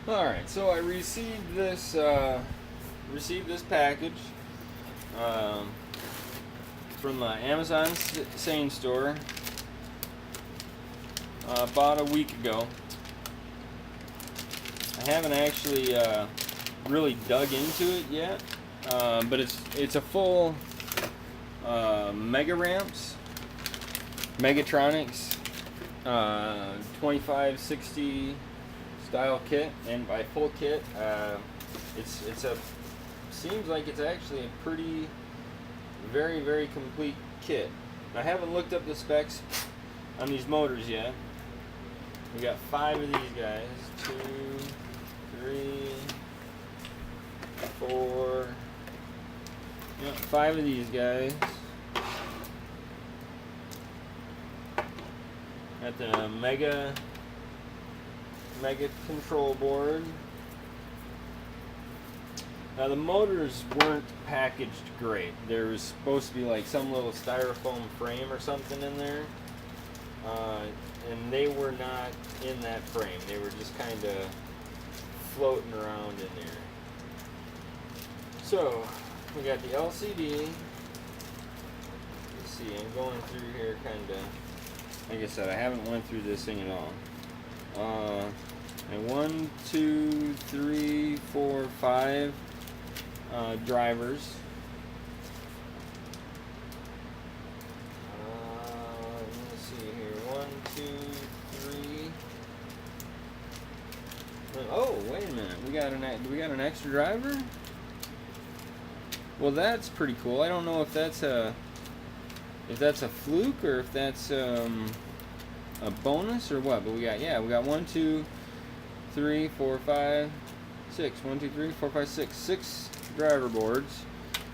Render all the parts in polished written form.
Alright, so I received this package um, from the Amazon Sane store about a week ago. I haven't actually really dug into it yet, but it's a full megatronics 2560 style kit, and by full kit, seems like it's actually a pretty very complete kit. I haven't looked up the specs on these motors yet. We got 5 of these guys. 2, 3, 4. Yeah, 5 of these guys. Got the mega control board. Now the motors weren't packaged great. There was supposed to be like some little styrofoam frame or something in there, and they were not in that frame. They were just kind of floating around in there. So we got the LCD. Let's see, I'm going through here kind of. Like I said, I haven't went through this thing at all. And 1, 2, 3, 4, 5 drivers. Let's see here. 1, 2, 3. Oh, wait a minute. Do we got an extra driver? Well, that's pretty cool. I don't know if that's a fluke or if that's a bonus or what, but we got 1, 2, 3, 4, 5, 6. 1, 2, 3, 4, 5, 6. 6 driver boards.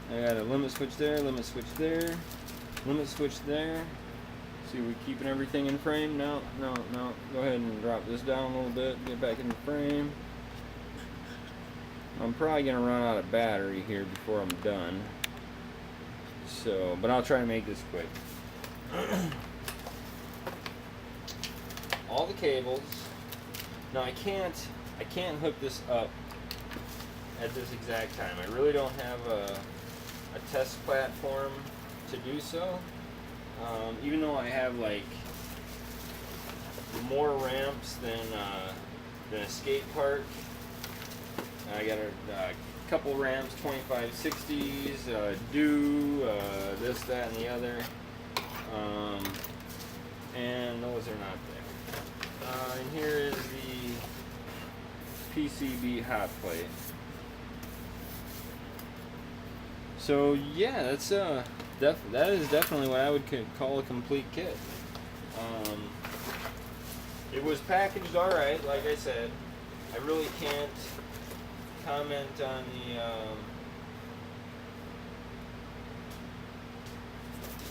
I got a limit switch there, limit switch there, limit switch there. See, we keeping everything in frame? No. Go ahead and drop this down a little bit. Get back in the frame. I'm probably gonna run out of battery here before I'm done. So, but I'll try to make this quick. All the cables. Now I can't hook this up at this exact time. I really don't have a test platform to do so. Even though I have like more ramps than a skate park. I got a couple ramps, 2560s, this, that, and the other, and those are not there. And here is the PCB hot plate. So yeah, that's that is definitely what I would call a complete kit. It was packaged all right, like I said. I really can't comment on the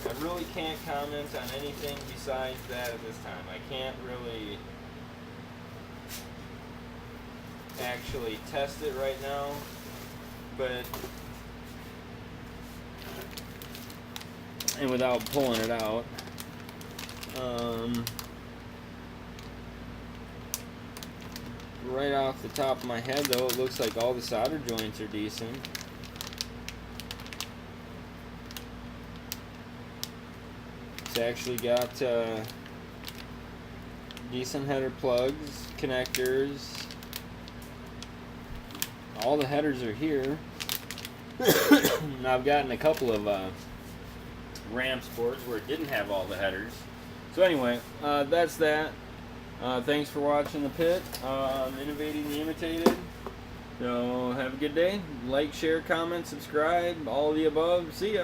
I really can't comment on anything besides that at this time. I can't really actually test it right now, but and without pulling it out. Right off the top of my head, though, it looks like all the solder joints are decent. It's actually got decent header plugs, connectors. All the headers are here. I've gotten a couple of RAM sports where it didn't have all the headers. So anyway, that's that. Thanks for watching the pit. Innovating the imitated. So have a good day. Like, share, comment, subscribe, all of the above. See ya.